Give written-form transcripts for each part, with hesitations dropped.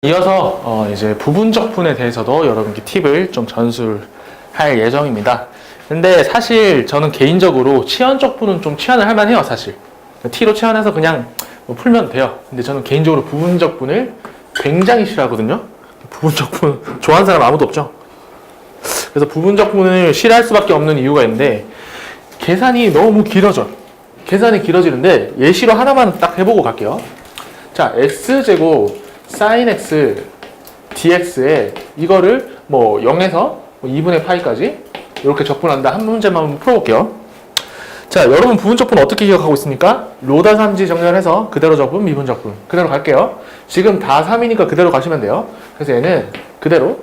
이어서 이제 부분적분에 대해서도 여러분께 팁을 좀 전수할 예정입니다. 근데 사실 저는 개인적으로 치환적분은 좀 치환을 할 만해요, 사실. T로 치환해서 그냥 뭐 풀면 돼요. 근데 저는 개인적으로 부분적분을 굉장히 싫어하거든요. 부분적분 좋아하는 사람 아무도 없죠. 그래서 부분적분을 싫어할 수밖에 없는 이유가 있는데 계산이 너무 길어져. 계산이 길어지는데 예시로 하나만 딱 해보고 갈게요. 자, x제곱 sin x dx에 이거를 뭐 0에서 2분의 파이까지 이렇게 적분한다. 한 문제만 한번 풀어볼게요. 자, 여러분 부분적분 어떻게 기억하고 있습니까? 로다 3지 정렬해서 그대로 적분, 미분 적분. 그대로 갈게요. 지금 다 3이니까 그대로 가시면 돼요. 그래서 얘는 그대로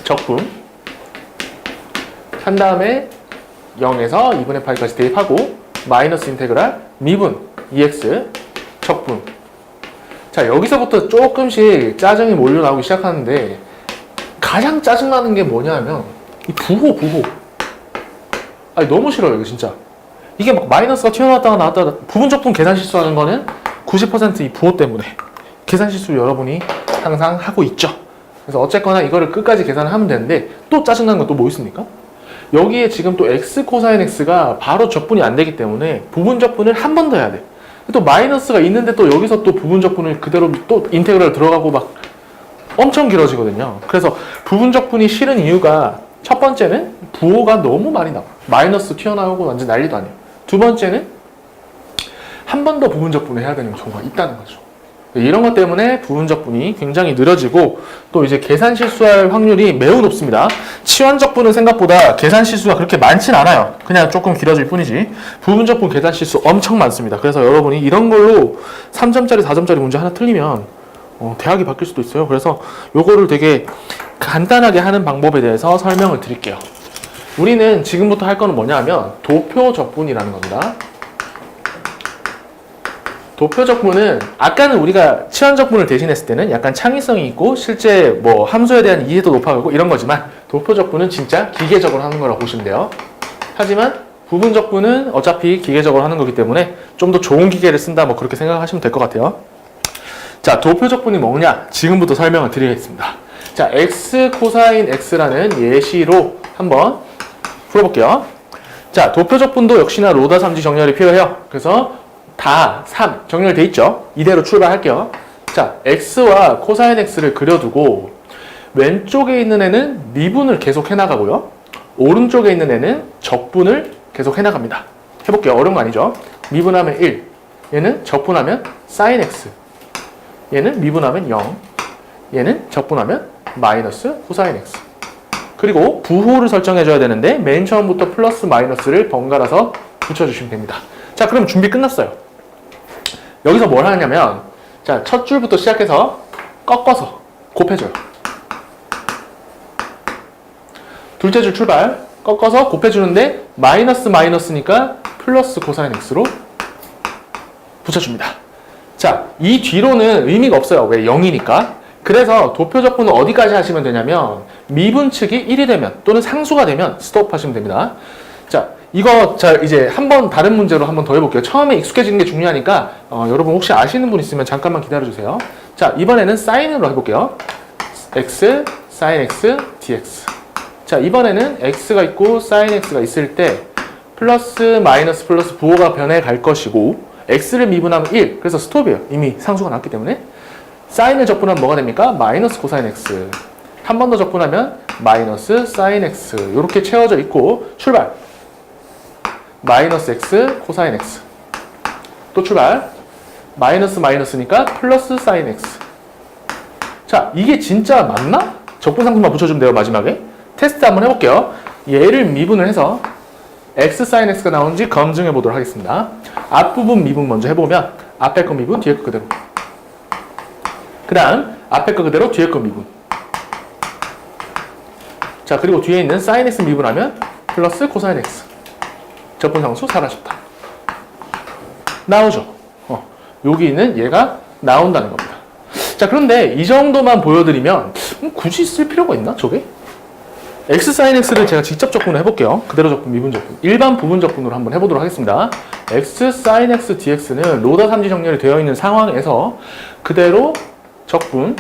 적분 한 다음에 0에서 2분의 파이까지 대입하고 마이너스 인테그랄 미분 2x 적분. 자, 여기서부터 조금씩 짜증이 몰려 나오기 시작하는데 가장 짜증나는 게 뭐냐면 이 부호. 아니 너무 싫어요, 이거 진짜. 이게 막 마이너스가 튀어나왔다가 나왔다가 부분적분 계산 실수하는 거는 90% 이 부호 때문에 계산 실수 여러분이 항상 하고 있죠. 그래서 어쨌거나 이거를 끝까지 계산을 하면 되는데 또 짜증나는 건 또 뭐 있습니까? 여기에 지금 또 x 코사인 x가 바로 적분이 안 되기 때문에 부분적분을 한 번 더 해야 돼. 또 마이너스가 있는데 또 여기서 또 부분적분을 그대로 또 인테그랄 들어가고 막 엄청 길어지거든요. 그래서 부분적분이 싫은 이유가 첫 번째는 부호가 너무 많이 나와. 마이너스 튀어나오고 완전 난리도 아니에요. 두 번째는 한 번 더 부분적분을 해야 되는 경우가 있다는 거죠. 이런 것 때문에 부분적분이 굉장히 느려지고 또 이제 계산 실수할 확률이 매우 높습니다. 치환적분은 생각보다 계산 실수가 그렇게 많진 않아요. 그냥 조금 길어질 뿐이지. 부분적분 계산 실수 엄청 많습니다. 그래서 여러분이 이런 걸로 3점짜리, 4점짜리 문제 하나 틀리면 대학이 바뀔 수도 있어요. 그래서 요거를 되게 간단하게 하는 방법에 대해서 설명을 드릴게요. 우리는 지금부터 할 거는 뭐냐 하면 도표적분이라는 겁니다. 도표적분은 아까는 우리가 치환적분을 대신했을 때는 약간 창의성이 있고 실제 뭐 함수에 대한 이해도 높아가고 이런 거지만 도표적분은 진짜 기계적으로 하는 거라고 보시면 돼요. 하지만 부분적분은 어차피 기계적으로 하는 거기 때문에 좀 더 좋은 기계를 쓴다 뭐 그렇게 생각하시면 될 것 같아요. 자, 도표적분이 뭐냐? 지금부터 설명을 드리겠습니다. 자, x 코사인 x라는 예시로 한번 풀어볼게요. 자, 도표적분도 역시나 로다 3지 정렬이 필요해요. 그래서 다 3 정렬돼 있죠? 이대로 출발할게요. 자, x와 코사인 x를 그려두고 왼쪽에 있는 애는 미분을 계속 해나가고요. 오른쪽에 있는 애는 적분을 계속 해나갑니다. 해볼게요. 어려운 거 아니죠? 미분하면 1, 얘는 적분하면 sin x, 얘는 미분하면 0, 얘는 적분하면 마이너스 코사인 x. 그리고 부호를 설정해줘야 되는데 맨 처음부터 플러스 마이너스를 번갈아서 붙여주시면 됩니다. 자, 그럼 준비 끝났어요. 여기서 뭘 하냐면 자, 첫 줄부터 시작해서 꺾어서 곱해줘요. 둘째 줄 출발 꺾어서 곱해주는데 마이너스니까 플러스 코사인 x로 붙여줍니다. 자, 이 뒤로는 의미가 없어요. 왜? 0이니까. 그래서 도표적분은 어디까지 하시면 되냐면 미분 측이 1이 되면 또는 상수가 되면 스톱 하시면 됩니다. 자, 이거 이제 한번 다른 문제로 한번 더 해볼게요. 처음에 익숙해지는 게 중요하니까 여러분 혹시 아시는 분 있으면 잠깐만 기다려주세요. 자, 이번에는 사인으로 해볼게요. x, sin x, dx. 자, 이번에는 x가 있고 sin x가 있을 때 플러스 마이너스 플러스 부호가 변해갈 것이고 x를 미분하면 1. 그래서 스톱이에요. 이미 상수가 났기 때문에. 사인을 적분하면 뭐가 됩니까? 마이너스 코사인 x. 한 번 더 적분하면 마이너스 sin x. 이렇게 채워져 있고 출발. 마이너스 x 코사인 x. 또 출발. 마이너스니까 플러스 sin x. 자, 이게 진짜 맞나? 적분상수만 붙여주면 돼요, 마지막에. 테스트 한번 해볼게요. 얘를 미분을 해서 x sin x가 나오는지 검증해 보도록 하겠습니다. 앞부분 미분 먼저 해보면 앞에 거 미분, 뒤에 거 그대로. 그 다음 앞에 거 그대로, 뒤에 거 미분. 자, 그리고 뒤에 있는 sin x 미분하면 플러스 코사인 x. 적분상수 사라졌다. 나오죠? 여기 있는 얘가 나온다는 겁니다. 자, 그런데 이 정도만 보여드리면 굳이 쓸 필요가 있나? 저게? x sin x를 제가 직접 적분을 해볼게요. 그대로 적분, 미분 적분. 일반 부분 적분으로 한번 해보도록 하겠습니다. x sin x dx는 로다 3지 정렬이 되어 있는 상황에서 그대로 적분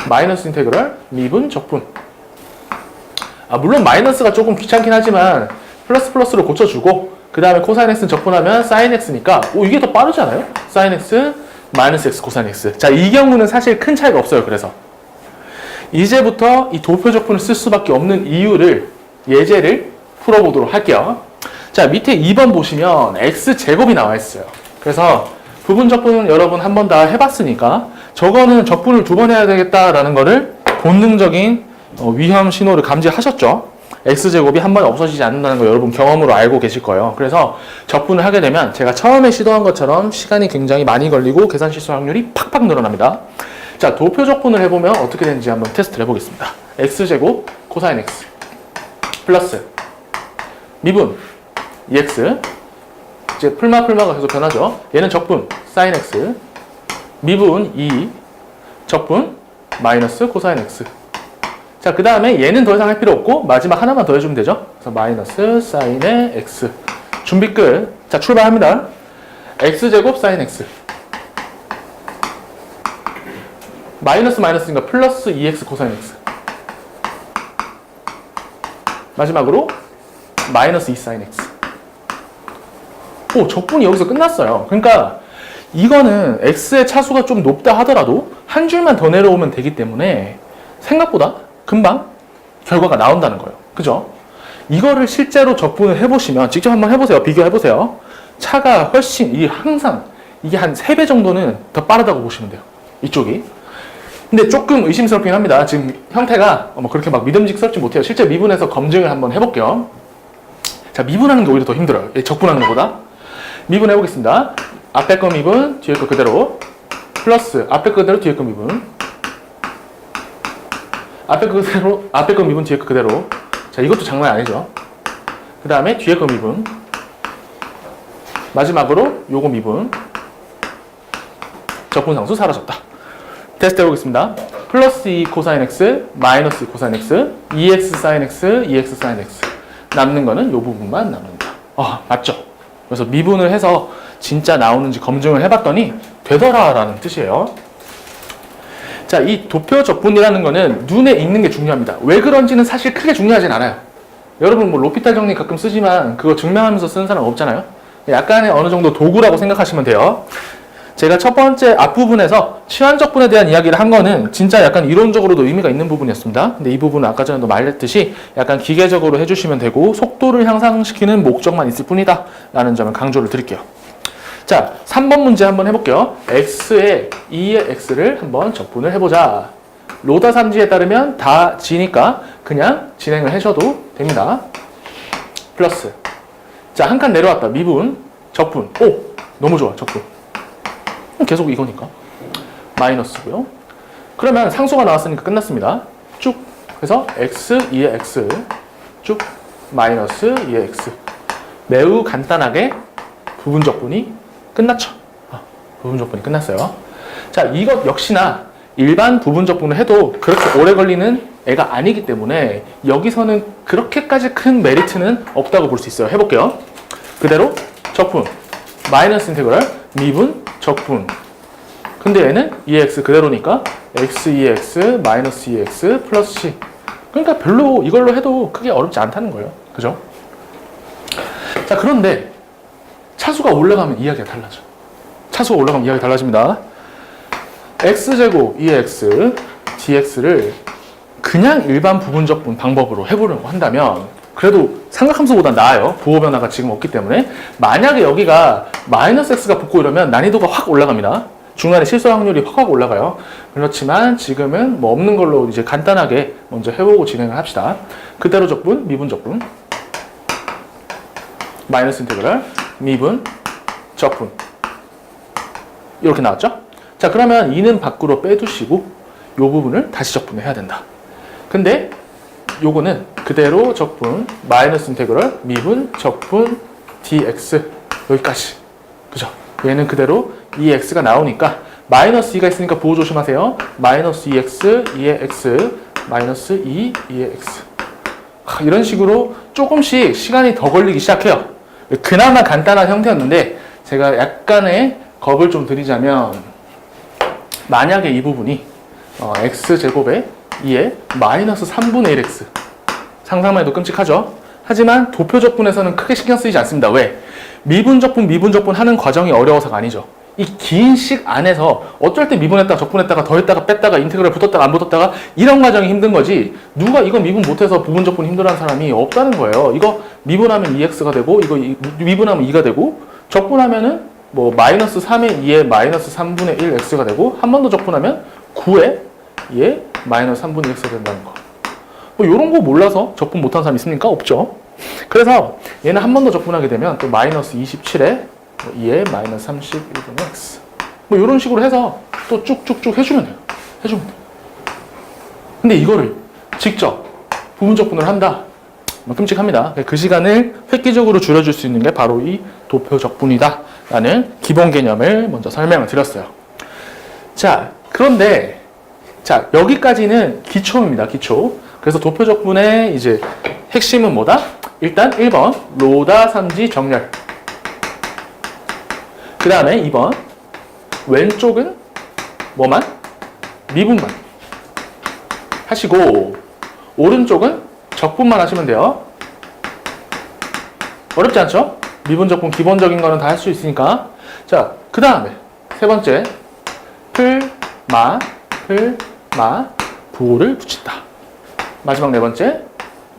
마이너스 인테그럴 미분 적분. 물론 마이너스가 조금 귀찮긴 하지만 플러스 플러스로 고쳐주고 그 다음에 코사인 x는 적분하면 사인 x니까 이게 더 빠르지 않아요? 사인 x 마이너스 x 코사인 x. 자, 이 경우는 사실 큰 차이가 없어요. 그래서 이제부터 이 도표 적분을 쓸 수밖에 없는 이유를 예제를 풀어보도록 할게요. 자, 밑에 2번 보시면 x제곱이 나와 있어요. 그래서 부분 적분은 여러분 한 번 다 해봤으니까 저거는 적분을 2번 해야 되겠다라는 거를 본능적인 위험 신호를 감지하셨죠? x제곱이 한 번에 없어지지 않는다는 거 여러분 경험으로 알고 계실 거예요. 그래서 적분을 하게 되면 제가 처음에 시도한 것처럼 시간이 굉장히 많이 걸리고 계산 실수 확률이 팍팍 늘어납니다. 자, 도표 적분을 해보면 어떻게 되는지 한번 테스트를 해보겠습니다. x제곱 코사인 x 플러스 미분 2x 이제 풀마가 계속 변하죠. 얘는 적분 사인 x 미분 2 적분 마이너스 코사인 x. 자, 그 다음에 얘는 더 이상 할 필요 없고 마지막 하나만 더 해주면 되죠. 그래서 마이너스 사인의 x. 준비 끝. 자, 출발합니다. x제곱 사인 x 마이너스 마이너스니까 플러스 2x 코사인 x. 마지막으로 마이너스 2 사인 x. 적분이 여기서 끝났어요. 그러니까 이거는 x의 차수가 좀 높다 하더라도 한 줄만 더 내려오면 되기 때문에 생각보다 금방 결과가 나온다는 거예요. 그죠? 이거를 실제로 적분을 해보시면 직접 한번 해보세요. 비교해보세요. 차가 훨씬 항상 이게 한 3배 정도는 더 빠르다고 보시면 돼요. 이쪽이. 근데 조금 의심스럽긴 합니다. 지금 형태가 그렇게 막 믿음직스럽지 못해요. 실제 미분해서 검증을 한번 해볼게요. 자, 미분하는 게 오히려 더 힘들어요. 적분하는 것보다. 미분해 보겠습니다. 앞에 거 미분, 뒤에 거 그대로. 플러스 앞에 거 그대로, 뒤에 거 미분. 앞에 거 그대로, 앞에 거 미분, 뒤에 거 그대로. 자, 이것도 장난 아니죠. 그 다음에 뒤에 거 미분. 마지막으로 요거 미분. 적분상수 사라졌다. 테스트 해보겠습니다. 플러스 2 코사인 x, 마이너스 2 코사인 x, 2x 사인 x, 2x 사인 x. 남는 거는 요 부분만 남는다. 맞죠? 그래서 미분을 해서 진짜 나오는지 검증을 해봤더니 되더라라는 뜻이에요. 자, 이 도표 적분이라는 거는 눈에 익는 게 중요합니다. 왜 그런지는 사실 크게 중요하진 않아요. 여러분 로피탈 정리 가끔 쓰지만 그거 증명하면서 쓰는 사람 없잖아요. 약간의 어느 정도 도구라고 생각하시면 돼요. 제가 첫 번째 앞부분에서 치환적분에 대한 이야기를 한 거는 진짜 약간 이론적으로도 의미가 있는 부분이었습니다. 근데 이 부분은 아까 전에도 말했듯이 약간 기계적으로 해주시면 되고 속도를 향상시키는 목적만 있을 뿐이다 라는 점을 강조를 드릴게요. 자, 3번 문제 한번 해볼게요. x에 2의 x를 한번 적분을 해보자. 로다 3지에 따르면 다 g니까 그냥 진행을 하셔도 됩니다. 플러스. 자, 한 칸 내려왔다. 미분, 적분. 너무 좋아, 적분. 계속 이거니까. 마이너스고요. 그러면 상수가 나왔으니까 끝났습니다. 쭉. 그래서 x, 2의 x, 쭉. 마이너스 2의 x. 매우 간단하게 부분 적분이 끝났죠. 부분 적분이 끝났어요. 자, 이것 역시나 일반 부분 적분을 해도 그렇게 오래 걸리는 애가 아니기 때문에 여기서는 그렇게까지 큰 메리트는 없다고 볼 수 있어요. 해볼게요. 그대로 적분. 마이너스 인테그럴 미분 적분. 근데 얘는 2x 그대로니까 x 2x 마이너스 2x 플러스 c. 그러니까 별로 이걸로 해도 크게 어렵지 않다는 거예요. 그죠? 자, 그런데 차수가 올라가면 이야기가 달라져. 차수가 올라가면 이야기가 달라집니다. x제곱 2x dx를 그냥 일반 부분적분 방법으로 해보려고 한다면 그래도 삼각함수보다 나아요. 부호 변화가 지금 없기 때문에. 만약에 여기가 마이너스 x가 붙고 이러면 난이도가 확 올라갑니다. 중간에 실수 확률이 확 올라가요. 그렇지만 지금은 없는 걸로 이제 간단하게 먼저 해보고 진행을 합시다. 그대로 적분, 미분 적분. 마이너스 인테그럴, 미분, 적분. 이렇게 나왔죠? 자, 그러면 2는 밖으로 빼두시고 이 부분을 다시 적분을 해야 된다. 근데 요거는 그대로 적분, 마이너스 인테그럴, 미분, 적분, dx 여기까지. 그죠? 얘는 그대로 2x가 나오니까 마이너스 2가 있으니까 보호 조심하세요. 마이너스 2x, 2의 x, 마이너스 2, 2의 x. 이런 식으로 조금씩 시간이 더 걸리기 시작해요. 그나마 간단한 형태였는데 제가 약간의 겁을 좀 드리자면 만약에 이 부분이 x제곱에 2의 마이너스 3분의 1x. 상상만 해도 끔찍하죠? 하지만 도표적분에서는 크게 신경 쓰이지 않습니다. 왜? 미분적분 하는 과정이 어려워서가 아니죠. 이 긴 식 안에서 어쩔 때 미분했다가 적분했다가 더했다가 뺐다가 인테그랄 붙었다가 안 붙었다가 이런 과정이 힘든 거지, 누가 이거 미분 못해서 부분적분 힘들어하는 사람이 없다는 거예요. 이거 미분하면 2x가 되고, 이거 미분하면 2가 되고, 적분하면은 뭐 마이너스 3의 2의 마이너스 3분의 1x가 되고, 한 번 더 적분하면 9의 2의 마이너스 3분의 1x가 된다는 거. 뭐 이런 거 몰라서 적분 못하는 사람 있습니까? 없죠. 그래서 얘는 한 번 더 적분하게 되면 또 마이너스 27에 2의 마이너스 31분의 x. 뭐 이런 식으로 해서 또 쭉쭉쭉 해주면 돼요. 근데 이거를 직접 부분적분을 한다. 뭐 끔찍합니다. 그 시간을 획기적으로 줄여줄 수 있는 게 바로 이 도표적분이다 라는 기본 개념을 먼저 설명을 드렸어요. 자, 그런데 자, 여기까지는 기초입니다. 기초. 그래서 도표적분의 이제 핵심은 뭐다? 일단 1번 로다 삼지 정렬. 그 다음에 2번 왼쪽은 뭐만? 미분만 하시고, 오른쪽은 적분만 하시면 돼요. 어렵지 않죠? 미분적분 기본적인 거는 다 할 수 있으니까. 자, 그 다음에 세 번째 풀마 부호를 붙인다. 마지막 네 번째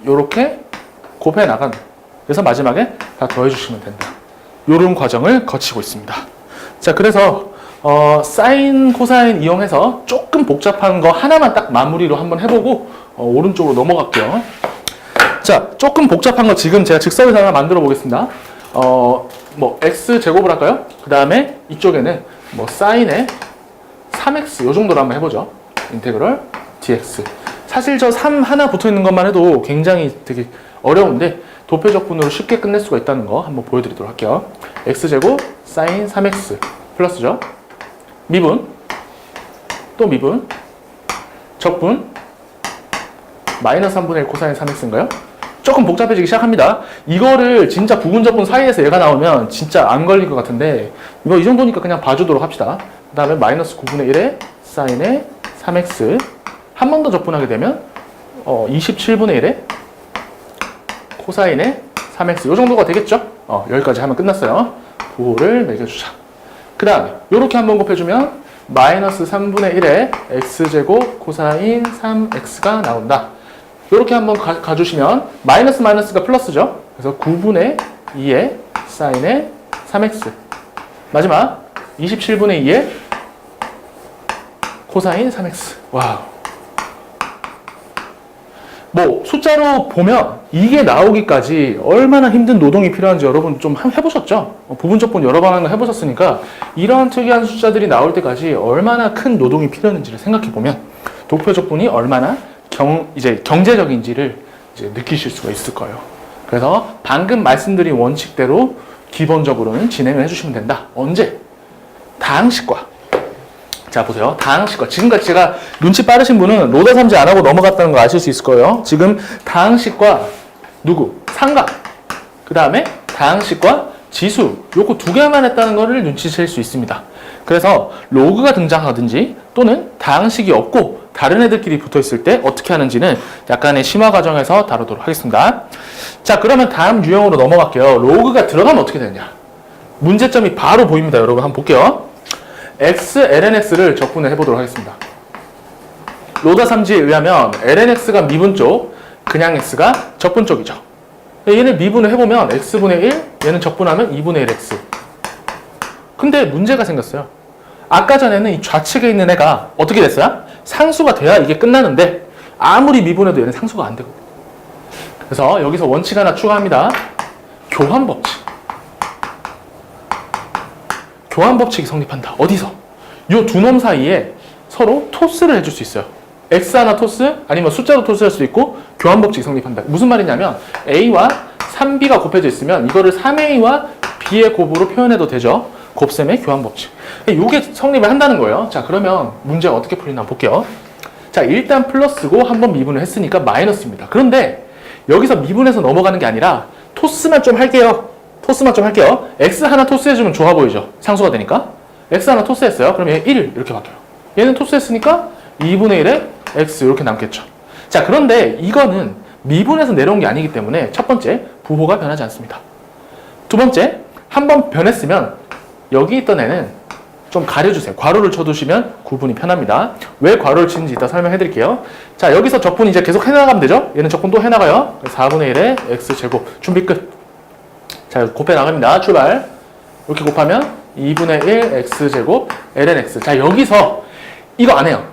요렇게 곱해 나간다. 그래서 마지막에 다 더해 주시면 된다. 요런 과정을 거치고 있습니다. 자, 그래서 사인, 코사인 이용해서 조금 복잡한 거 하나만 딱 마무리로 한번 해보고 오른쪽으로 넘어갈게요. 자, 조금 복잡한 거 지금 제가 즉석에서 하나 만들어 보겠습니다. 뭐 x제곱을 할까요? 그 다음에 이쪽에는 뭐 사인의 3x 요 정도로 한번 해보죠. 인테그럴 dx. 사실 저 3 하나 붙어 있는 것만 해도 굉장히 되게 어려운데 도표적분으로 쉽게 끝낼 수가 있다는 거 한번 보여드리도록 할게요. x제곱 사인 3x 플러스죠. 미분, 또 미분, 적분, 마이너스 3분의 1 코사인 3x인가요? 조금 복잡해지기 시작합니다. 이거를 진짜 부분적분 사이에서 얘가 나오면 진짜 안 걸릴 것 같은데, 이거 이 정도니까 그냥 봐주도록 합시다. 그 다음에 마이너스 9분의 1에 사인의 3x. 한 번 더 적분하게 되면 27분의 1에 코사인의 3x. 이 정도가 되겠죠? 여기까지 하면 끝났어요. 부호를 매겨주자. 그 다음에 이렇게 한번 곱해주면 마이너스 3분의 1에 x제곱 코사인 3x가 나온다. 이렇게 한번 가주시면 마이너스 마이너스가 플러스죠. 그래서 9분의 2에 사인의 3x. 마지막 27분의 2에 코사인 3x. 와우. 뭐 숫자로 보면 이게 나오기까지 얼마나 힘든 노동이 필요한지 여러분 좀 해보셨죠? 부분적분 여러 번 하는 거 해보셨으니까 이런 특이한 숫자들이 나올 때까지 얼마나 큰 노동이 필요했는지를 생각해보면 도표적분이 얼마나 이제 경제적인지를 이제 느끼실 수가 있을 거예요. 그래서 방금 말씀드린 원칙대로 기본적으로는 진행을 해주시면 된다. 언제? 다항식과. 자, 보세요. 다항식과. 지금까지 제가 눈치 빠르신 분은 로다 삼지 안 하고 넘어갔다는 거 아실 수 있을 거예요. 지금 다항식과 누구? 삼각. 그 다음에 다항식과 지수. 요거 두 개만 했다는 거를 눈치챌 수 있습니다. 그래서 로그가 등장하든지 또는 다항식이 없고 다른 애들끼리 붙어 있을 때 어떻게 하는지는 약간의 심화 과정에서 다루도록 하겠습니다. 자, 그러면 다음 유형으로 넘어갈게요. 로그가 들어가면 어떻게 되느냐. 문제점이 바로 보입니다. 여러분 한번 볼게요. x, lnx를 적분을 해보도록 하겠습니다. 로다 삼지에 의하면 lnx가 미분 쪽, 그냥 x가 적분 쪽이죠. 얘를 미분을 해보면 x분의 1, 얘는 적분하면 2분의 1x. 근데 문제가 생겼어요. 아까 전에는 이 좌측에 있는 애가 어떻게 됐어요? 상수가 돼야 이게 끝나는데 아무리 미분해도 얘는 상수가 안 되거든요. 그래서 여기서 원칙 하나 추가합니다. 교환 법칙. 교환 법칙이 성립한다. 어디서? 요 두 놈 사이에 서로 토스를 해줄 수 있어요. x 하나 토스, 아니면 숫자로 토스할 수도 있고 교환 법칙이 성립한다. 무슨 말이냐면 a와 3b가 곱해져 있으면 이거를 3a와 b의 곱으로 표현해도 되죠. 곱셈의 교환 법칙. 이게 성립을 한다는 거예요. 자, 그러면 문제가 어떻게 풀리나 한번 볼게요. 자, 일단 플러스고 한번 미분을 했으니까 마이너스입니다. 그런데 여기서 미분해서 넘어가는 게 아니라 토스만 좀 할게요. x 하나 토스해주면 좋아 보이죠? 상수가 되니까. x 하나 토스했어요. 그럼 얘 1 이렇게 바뀌어요. 얘는 토스했으니까 2분의 1의 x 이렇게 남겠죠. 자, 그런데 이거는 미분에서 내려온 게 아니기 때문에 첫 번째, 부호가 변하지 않습니다. 두 번째, 한번 변했으면 여기 있던 애는 좀 가려주세요. 괄호를 쳐두시면 구분이 편합니다. 왜 괄호를 치는지 이따 설명해 드릴게요. 자, 여기서 적분 이제 계속 해나가면 되죠? 얘는 적분 또 해나가요. 4분의 1의 x제곱. 준비 끝. 자, 곱해 나갑니다. 출발. 이렇게 곱하면 2분의 1 x제곱 ln x. 자, 여기서 이거 안 해요.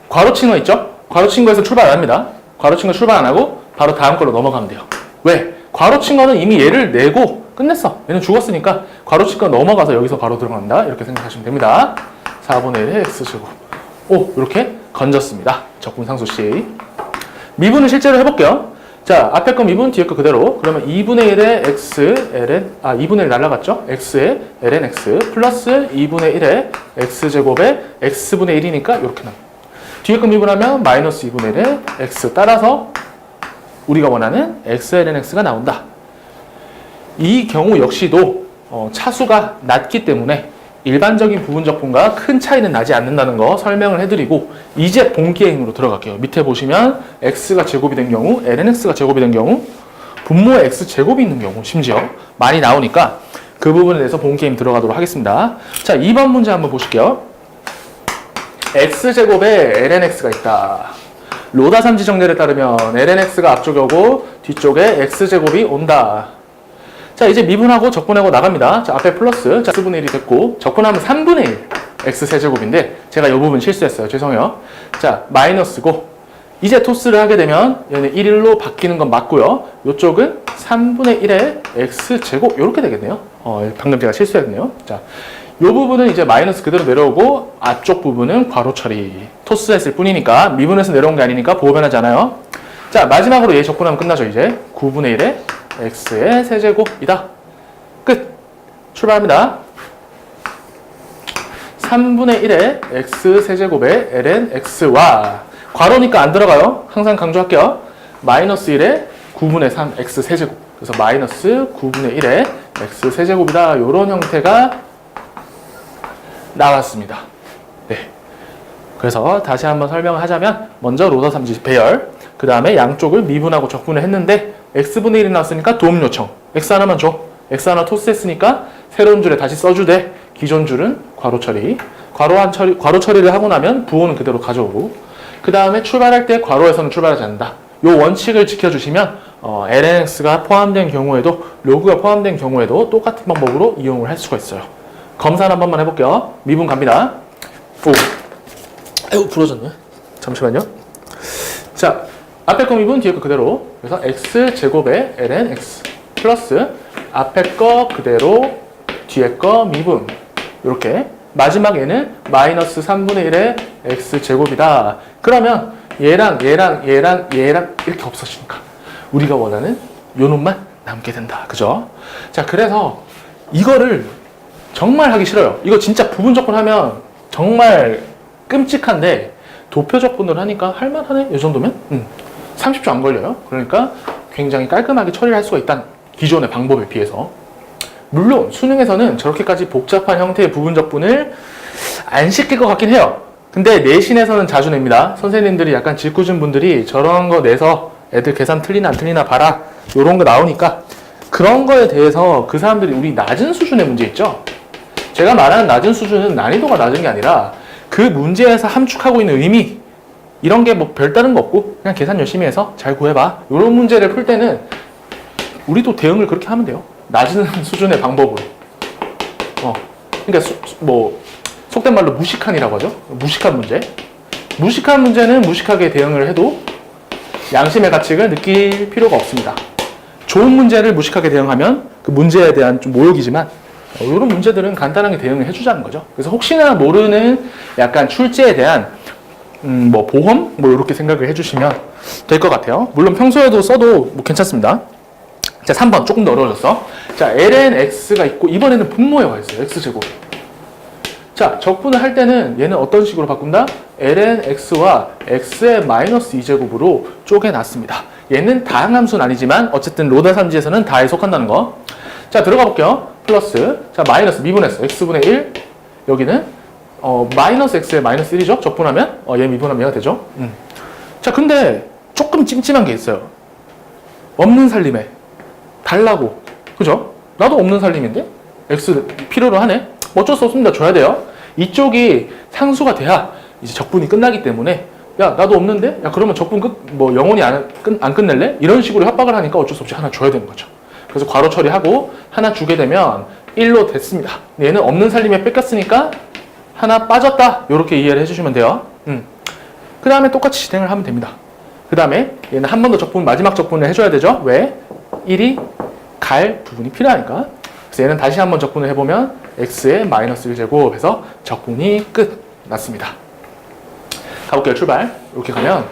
괄호 친 거 있죠? 괄호 친 거에서 출발 안 합니다. 괄호 친 거 출발 안 하고 바로 다음 걸로 넘어가면 돼요. 왜? 괄호 친 거는 이미 얘를 내고 끝냈어. 얘는 죽었으니까 괄호 친 거 넘어가서 여기서 바로 들어간다. 이렇게 생각하시면 됩니다. 4분의 1의 x제곱. 오, 이렇게 건졌습니다. 적분 상수식. 미분을 실제로 해볼게요. 자, 앞에 거 미분, 뒤에 거 그대로. 그러면 2분의 1의 x, ln, 2분의 1 날라갔죠? x의 ln x 플러스 2분의 1의 x제곱에 x분의 1이니까 이렇게 나옵니다. 뒤에 거 미분하면 마이너스 2분의 1의 x. 따라서 우리가 원하는 x ln x가 나온다. 이 경우 역시도 차수가 낮기 때문에 일반적인 부분적분과 큰 차이는 나지 않는다는 거 설명을 해드리고 이제 본게임으로 들어갈게요. 밑에 보시면 x가 제곱이 된 경우, ln x가 제곱이 된 경우, 분모에 x 제곱이 있는 경우 심지어 많이 나오니까 그 부분에 대해서 본게임 들어가도록 하겠습니다. 자, 2번 문제 한번 보실게요. x제곱에 ln x가 있다. 로다 삼지 정례를 따르면 ln x가 앞쪽에 오고 뒤쪽에 x제곱이 온다. 자, 이제 미분하고 적분하고 나갑니다. 자, 앞에 플러스, 자, x분의 1이 됐고, 적분하면 3분의 1, x 세제곱인데, 제가 이 부분 실수했어요. 죄송해요. 자, 마이너스고, 이제 토스를 하게 되면, 얘는 1일로 바뀌는 건 맞고요. 이쪽은 3분의 1의 x 제곱, 이렇게 되겠네요. 방금 제가 실수했네요. 자, 이 부분은 이제 마이너스 그대로 내려오고, 앞쪽 부분은 괄호 처리. 토스했을 뿐이니까, 미분에서 내려온 게 아니니까 보호 변하지 않아요. 자, 마지막으로 얘 적분하면 끝나죠, 이제. 9분의 1의 x의 세제곱이다. 끝. 출발합니다. 3분의 1의 x 세제곱의 ln x와 괄호니까 안 들어가요. 항상 강조할게요. 마이너스 1의 9분의 3 x 세제곱. 그래서 마이너스 9분의 1의 x 세제곱이다. 이런 형태가 나왔습니다. 네. 그래서 다시 한번 설명을 하자면 먼저 로더 삼지 배열, 그 다음에 양쪽을 미분하고 적분을 했는데 x분의 1이 나왔으니까 도움 요청. x 하나만 줘. x 하나 토스했으니까 새로운 줄에 다시 써주되 기존 줄은 괄호 처리. 괄호 처리를 하고 나면 부호는 그대로 가져오고 그 다음에 출발할 때 괄호에서는 출발하지 않는다. 이 원칙을 지켜주시면 ln x가 포함된 경우에도 로그가 포함된 경우에도 똑같은 방법으로 이용을 할 수가 있어요. 검사 한 번만 해볼게요. 미분 갑니다. 오, 아이고 부러졌네. 잠시만요. 자, 앞에 거 미분, 뒤에 거 그대로. 그래서 x제곱에 ln x 플러스 앞에 거 그대로, 뒤에 거 미분. 이렇게 마지막에는 마이너스 3분의 1의 x제곱이다. 그러면 얘랑 이렇게 없어지니까 우리가 원하는 요 놈만 남게 된다. 그죠? 자, 그래서 이거를 정말 하기 싫어요. 이거 진짜 부분적분 하면 정말 끔찍한데 도표적분을 하니까 할만하네? 이 정도면? 30초 안 걸려요. 그러니까 굉장히 깔끔하게 처리를 할 수가 있다는 기존의 방법에 비해서. 물론 수능에서는 저렇게까지 복잡한 형태의 부분적분을 안 시킬 것 같긴 해요. 근데 내신에서는 자주 냅니다. 선생님들이 약간 짓궂은 분들이 저런 거 내서 애들 계산 틀리나 안 틀리나 봐라 요런 거 나오니까 그런 거에 대해서 그 사람들이 우리 낮은 수준의 문제 있죠? 제가 말하는 낮은 수준은 난이도가 낮은 게 아니라 그 문제에서 함축하고 있는 의미 이런 게 뭐 별다른 거 없고 그냥 계산 열심히 해서 잘 구해봐. 이런 문제를 풀 때는 우리도 대응을 그렇게 하면 돼요. 낮은 수준의 방법으로. 그러니까 속된 말로 무식한이라고 하죠. 무식한 문제. 무식한 문제는 무식하게 대응을 해도 양심의 가책을 느낄 필요가 없습니다. 좋은 문제를 무식하게 대응하면 그 문제에 대한 좀 모욕이지만 이런 문제들은 간단하게 대응을 해주자는 거죠. 그래서 혹시나 모르는 약간 출제에 대한 보험? 이렇게 생각을 해주시면 될 것 같아요. 물론 평소에도 써도 괜찮습니다. 자, 3번 조금 더 어려워졌어. 자, ln x가 있고 이번에는 분모에 와 있어요. x제곱. 자, 적분을 할 때는 얘는 어떤 식으로 바꾼다? ln x와 x의 마이너스 2제곱으로 쪼개놨습니다. 얘는 다항함수는 아니지만 어쨌든 로다 삼지에서는 다에 속한다는 거. 자, 들어가 볼게요. 플러스, 자, 마이너스 미분했어. x분의 1, 여기는 마이너스 x에 마이너스 1이죠? 적분하면 얘 미분하면 얘가 되죠. 자, 근데 조금 찜찜한 게 있어요. 없는 살림에 달라고, 그죠? 나도 없는 살림인데 x 필요로 하네. 어쩔 수 없습니다. 줘야 돼요. 이쪽이 상수가 돼야 이제 적분이 끝나기 때문에 야, 나도 없는데? 야, 그러면 적분 영원히 안 끝낼래? 이런 식으로 협박을 하니까 어쩔 수 없이 하나 줘야 되는 거죠. 그래서 괄호 처리하고 하나 주게 되면 1로 됐습니다. 얘는 없는 살림에 뺏겼으니까 하나 빠졌다. 이렇게 이해를 해주시면 돼요. 그 다음에 똑같이 진행을 하면 됩니다. 그 다음에 얘는 한 번 더 적분, 마지막 적분을 해줘야 되죠. 왜? 1이 갈 부분이 필요하니까. 그래서 얘는 다시 한번 적분을 해보면 x의 마이너스 1제곱 해서 적분이 끝났습니다. 가볼게요. 출발. 이렇게 가면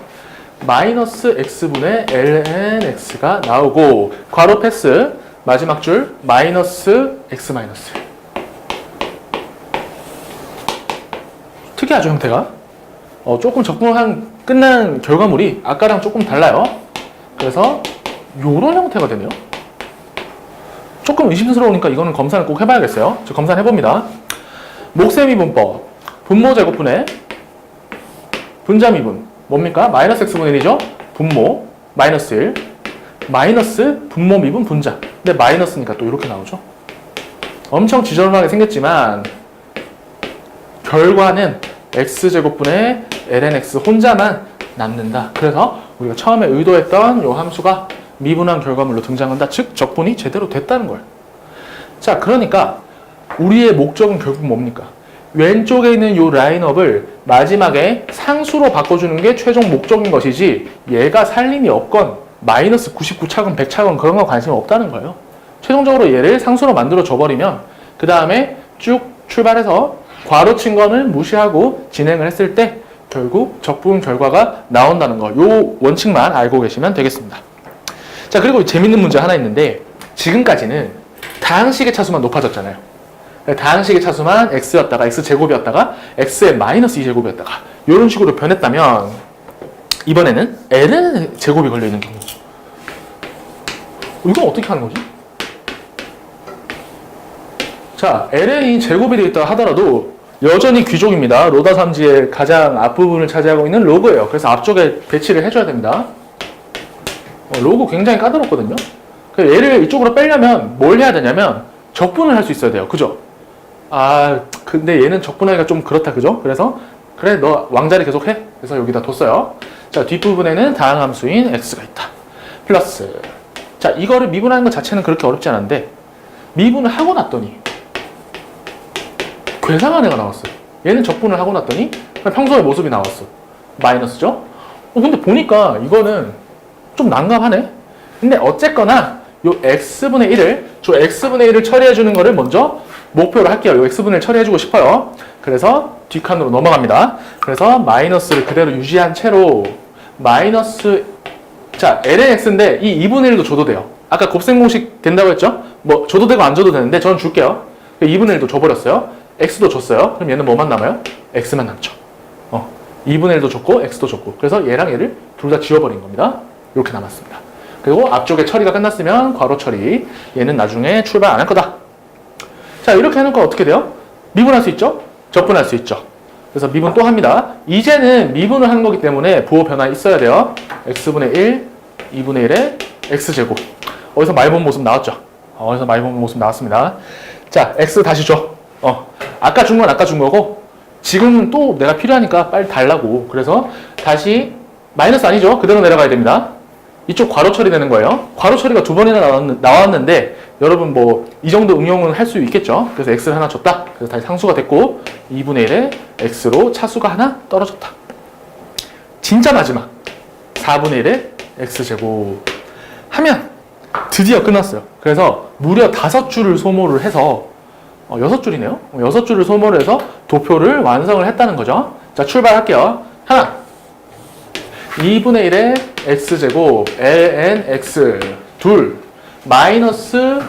마이너스 x분의 ln x가 나오고 괄호 패스 마지막 줄 마이너스 x 마이너스. 특이하죠, 형태가. 조금 적분한 끝난 결과물이 아까랑 조금 달라요. 그래서 요런 형태가 되네요. 조금 의심스러우니까 이거는 검사를 꼭 해봐야겠어요. 저 검사를 해봅니다. 목세미분법 분모 제곱분의 분자미분 뭡니까? 마이너스 x분의 1이죠? 분모 마이너스 1 마이너스 분모 미분 분자. 근데 마이너스니까 또 이렇게 나오죠. 엄청 지저분하게 생겼지만 결과는 x제곱분의 lnx 혼자만 남는다. 그래서 우리가 처음에 의도했던 이 함수가 미분한 결과물로 등장한다. 즉 적분이 제대로 됐다는 거예요. 자, 그러니까 우리의 목적은 결국 뭡니까? 왼쪽에 있는 이 라인업을 마지막에 상수로 바꿔주는 게 최종 목적인 것이지 얘가 살림이 없건 마이너스 99 차건 100 차건 그런 거 관심이 없다는 거예요. 최종적으로 얘를 상수로 만들어 줘버리면 그 다음에 쭉 출발해서 괄호 친 거는 무시하고 진행을 했을 때 결국 적분 결과가 나온다는 거. 요 원칙만 알고 계시면 되겠습니다. 자, 그리고 재밌는 문제 하나 있는데 지금까지는 다항식의 차수만 높아졌잖아요. 다항식의 차수만 x였다가 x제곱이었다가 x의 마이너스 2제곱이었다가 이런 식으로 변했다면 이번에는 ln 제곱이 걸려있는 경우. 이건 어떻게 하는 거지? 자, ln이 제곱이 되어 있다 하더라도 여전히 귀족입니다. 로다 삼지의 가장 앞부분을 차지하고 있는 로그예요. 그래서 앞쪽에 배치를 해줘야 됩니다. 로그 굉장히 까다롭거든요. 얘를 이쪽으로 빼려면 뭘 해야 되냐면 적분을 할 수 있어야 돼요. 그죠? 아, 근데 얘는 적분하기가 좀 그렇다. 그죠? 그래서 그래, 너 왕자리 계속 해. 그래서 여기다 뒀어요. 자, 뒷부분에는 다항함수인 x가 있다. 플러스. 자, 이거를 미분하는 것 자체는 그렇게 어렵지 않은데 미분을 하고 났더니 괴상한 애가 나왔어요. 얘는 적분을 하고 났더니 평소의 모습이 나왔어. 마이너스죠? 근데 보니까 이거는 좀 난감하네. 근데 어쨌거나 요 x분의 1을 저 x분의 1을 처리해주는 거를 먼저 목표로 할게요. 요 x분의 1 처리해주고 싶어요. 그래서 뒷칸으로 넘어갑니다. 그래서 마이너스를 그대로 유지한 채로 마이너스 자 lnx인데 이 2분의 1도 줘도 돼요. 아까 곱셈 공식 된다고 했죠? 뭐 줘도 되고 안 줘도 되는데 저는 줄게요. 2분의 1도 줘버렸어요. x도 줬어요. 그럼 얘는 뭐만 남아요? x만 남죠. 2분의 1도 줬고 x도 줬고 그래서 얘랑 얘를 둘 다 지워버린 겁니다. 이렇게 남았습니다. 그리고 앞쪽에 처리가 끝났으면 괄호 처리. 얘는 나중에 출발 안 할 거다. 자, 이렇게 해놓고 어떻게 돼요? 미분할 수 있죠? 적분할 수 있죠. 그래서 미분 또 합니다. 이제는 미분을 하는 거기 때문에 부호 변화 있어야 돼요. x분의 1, 2분의 1의 x제곱. 어디서 많이 본 모습 나왔죠? 어디서 많이 본 모습 나왔습니다. 자, x 다시 줘. 아까 준 건 아까 준 거고 지금은 또 내가 필요하니까 빨리 달라고. 그래서 다시 마이너스 아니죠? 그대로 내려가야 됩니다. 이쪽 괄호 처리되는 거예요. 괄호 처리가 두 번이나 나왔는데 여러분 뭐 이 정도 응용은 할 수 있겠죠. 그래서 x를 하나 줬다. 그래서 다시 상수가 됐고 2분의 1에 x로 차수가 하나 떨어졌다. 진짜 마지막 4분의 1에 x제곱 하면 드디어 끝났어요. 그래서 무려 5줄을 소모를 해서 6줄이네요. 6줄을 소모를 해서 도표를 완성을 했다는 거죠. 자, 출발할게요. 하나 2분의 1의 x제곱 ln x 둘 마이너스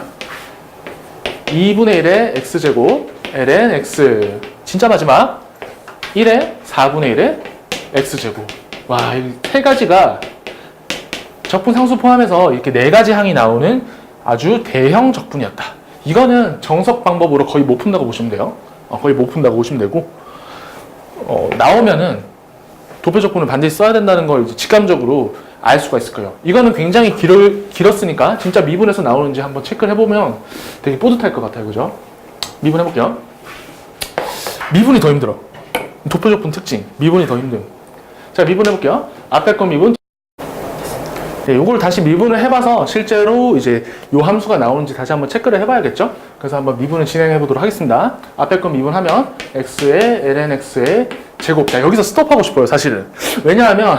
2분의 1의 x제곱 ln x 진짜 마지막 1의 4분의 1의 x제곱. 와, 이 세 가지가 적분 상수 포함해서 이렇게 4가지 항이 나오는 아주 대형 적분이었다. 이거는 정석 방법으로 거의 못 푼다고 보시면 돼요. 거의 못 푼다고 보시면 되고 나오면은 도표 적분을 반드시 써야 된다는 걸 이제 직감적으로 알 수가 있을 거예요. 이거는 굉장히 길었으니까 진짜 미분에서 나오는지 한번 체크를 해보면 되게 뿌듯할 것 같아요. 그죠? 미분 해볼게요. 미분이 더 힘들어. 도표 적분 특징. 미분이 더 힘든. 자, 미분 해볼게요. 앞에 거 미분. 네, 요걸 다시 미분을 해봐서 실제로 이제 요 함수가 나오는지 다시 한번 체크를 해봐야겠죠? 그래서 한번 미분을 진행해 보도록 하겠습니다. 앞에 거 미분하면 x의 lnx의 제곱. 자, 여기서 스톱하고 싶어요, 사실은. 왜냐하면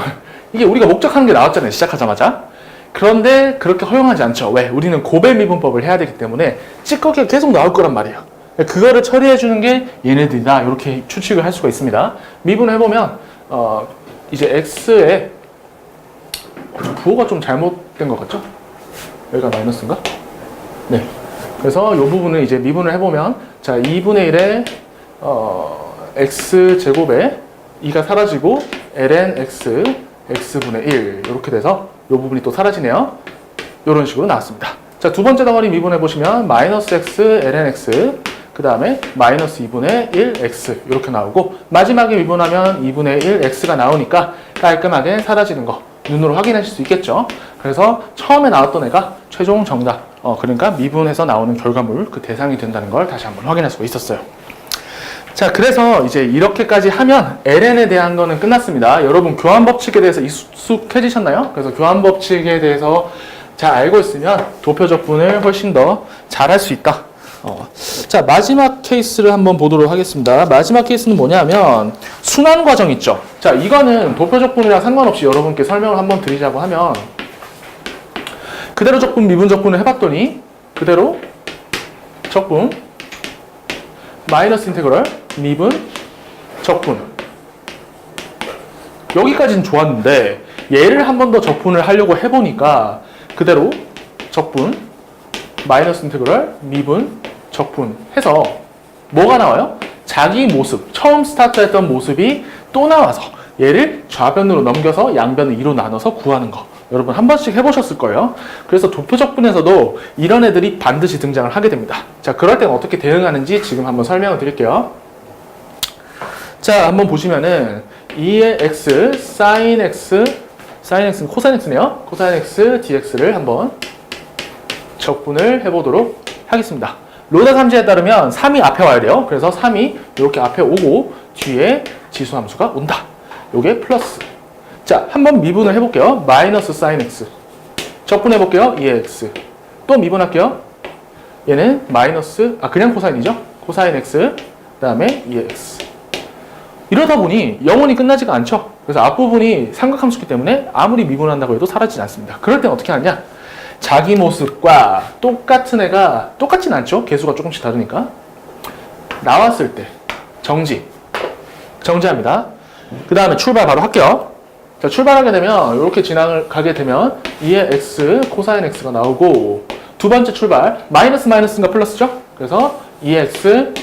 이게 우리가 목적하는 게 나왔잖아요, 시작하자마자. 그런데 그렇게 허용하지 않죠. 왜? 우리는 고배 미분법을 해야 되기 때문에 찌꺼기가 계속 나올 거란 말이에요. 그거를 처리해 주는 게 얘네들이다. 이렇게 추측을 할 수가 있습니다. 미분을 해보면 이제 x의 부호가 좀 잘못된 것 같죠? 여기가 마이너스인가? 네. 그래서 이 부분을 이제 미분을 해보면, 자, 2분의 1에, x제곱에 2가 사라지고, ln x, x분의 1. 이렇게 돼서 이 부분이 또 사라지네요. 이런 식으로 나왔습니다. 자, 두 번째 덩어리 미분해보시면, 마이너스 x, ln x, 그 다음에 마이너스 2분의 1, x. 이렇게 나오고, 마지막에 미분하면 2분의 1, x가 나오니까 깔끔하게 사라지는 거. 눈으로 확인하실 수 있겠죠. 그래서 처음에 나왔던 애가 최종 정답, 그러니까 미분해서 나오는 결과물 그 대상이 된다는 걸 다시 한번 확인할 수가 있었어요. 자, 그래서 이제 이렇게까지 하면 ln에 대한 거는 끝났습니다. 여러분 교환법칙에 대해서 익숙해지셨나요? 그래서 교환법칙에 대해서 잘 알고 있으면 도표 적분을 훨씬 더 잘할 수 있다. 자, 마지막 케이스를 한번 보도록 하겠습니다. 마지막 케이스는 뭐냐면 순환 과정 있죠. 자, 이거는 도표 적분이랑 상관없이 여러분께 설명을 한번 드리자고 하면 그대로 적분, 미분 적분을 해봤더니 그대로 적분 마이너스 인테그럴 미분 적분 여기까지는 좋았는데 얘를 한 번 더 적분을 하려고 해보니까 그대로 적분 마이너스 인테그럴 미분 적분 해서 뭐가 나와요? 자기 모습, 처음 스타트했던 모습이 또 나와서 얘를 좌변으로 넘겨서 양변을 2로 나눠서 구하는 거. 여러분 한 번씩 해보셨을 거예요. 그래서 도표 적분에서도 이런 애들이 반드시 등장을 하게 됩니다. 자, 그럴 때는 어떻게 대응하는지 지금 한번 설명을 드릴게요. 자, 한번 보시면은 2의 x, sin x는 코사인 x네요. 코사인 x dx를 한번 적분을 해보도록 하겠습니다. 로다 삼지에 따르면 3이 앞에 와야 돼요. 그래서 3이 이렇게 앞에 오고 뒤에 지수함수가 온다. 요게 플러스. 자, 한번 미분을 해볼게요. 마이너스 sin x. 적분해볼게요. 2의 x. 또 미분할게요. 얘는 마이너스, 그냥 코사인이죠. 코사인 x. 그 다음에 2의 x. 이러다 보니 영원히 끝나지가 않죠. 그래서 앞부분이 삼각함수기 때문에 아무리 미분한다고 해도 사라지지 않습니다. 그럴 땐 어떻게 하냐? 자기 모습과 똑같은 애가 똑같진 않죠. 개수가 조금씩 다르니까. 나왔을 때 정지합니다. 그 다음에 출발 바로 할게요. 자, 출발하게 되면 이렇게 진행을 가게 되면 2의 x 코사인 x가 나오고 두 번째 출발 마이너스인가 플러스죠? 그래서 2x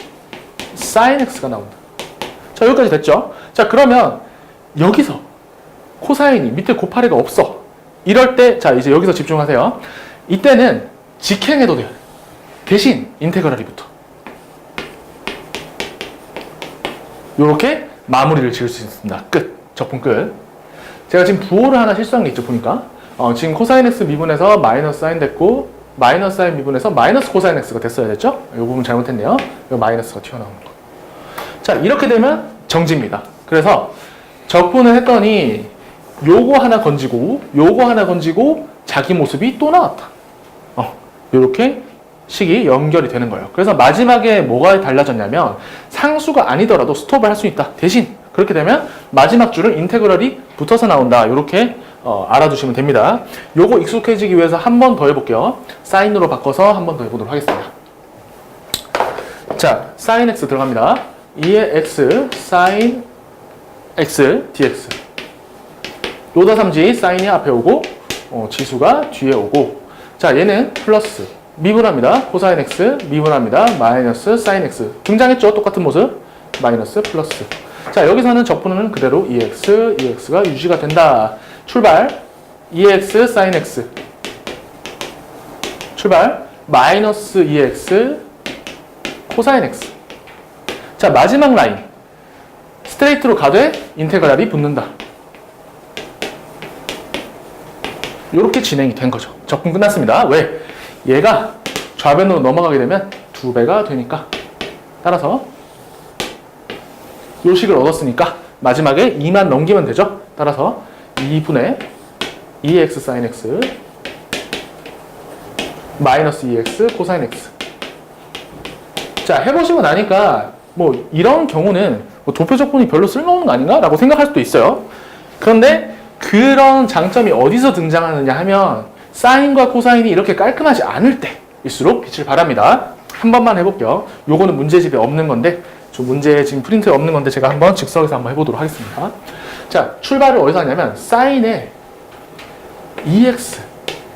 sin x가 나온다. 자, 여기까지 됐죠? 자, 그러면 여기서 코사인이 밑에 곱하기가 없어. 이럴 때, 자, 이제 여기서 집중하세요. 이때는 직행해도 돼요. 대신 인테그랄이 붙어. 요렇게 마무리를 지을 수 있습니다. 끝. 적분 끝. 제가 지금 부호를 하나 실수한 게 있죠, 보니까. 지금 코사인 x 미분에서 마이너스 사인 됐고, 마이너스 사인 미분에서 마이너스 코사인 x가 됐어야 됐죠? 이 부분 잘못했네요. 이 마이너스가 튀어나오는 거. 자, 이렇게 되면 정지입니다. 그래서 적분을 했더니 요거 하나 건지고 자기 모습이 또 나왔다. 요렇게 식이 연결이 되는 거예요. 그래서 마지막에 뭐가 달라졌냐면 상수가 아니더라도 스톱을 할 수 있다. 대신 그렇게 되면 마지막 줄은 인테그럴이 붙어서 나온다. 요렇게 알아두시면 됩니다. 요거 익숙해지기 위해서 한 번 더 해볼게요. 사인으로 바꿔서 한 번 더 해보도록 하겠습니다. 자, sin x 들어갑니다. 2의 x sin x dx. 로다 삼지 사인이 앞에 오고 지수가 뒤에 오고, 자, 얘는 플러스 미분합니다. 코사인 x 미분합니다. 마이너스 sin x 등장했죠. 똑같은 모습. 마이너스 플러스. 자, 여기서는 적분은 그대로 2x가 유지가 된다. 출발 2x sin x 출발 마이너스 2x 코사인 x. 자, 마지막 라인 스트레이트로 가되 인테그랄이 붙는다. 이렇게 진행이 된 거죠. 적분 끝났습니다. 왜? 얘가 좌변으로 넘어가게 되면 2배가 되니까. 따라서 요 식을 얻었으니까 마지막에 2만 넘기면 되죠. 따라서 2분의 2x sin x 마이너스 2x 코사인 x. 자, 해보시고 나니까 뭐 이런 경우는 뭐 도표 적분이 별로 쓸모없는 거 아닌가? 라고 생각할 수도 있어요. 그런데 그런 장점이 어디서 등장하느냐 하면 사인과 코사인이 이렇게 깔끔하지 않을 때일수록 빛을 발합니다. 한 번만 해볼게요. 요거는 문제집에 없는 건데 저 문제 지금 프린트에 없는 건데 제가 한번 즉석에서 한번 해보도록 하겠습니다. 자, 출발을 어디서 하냐면 사인의 2x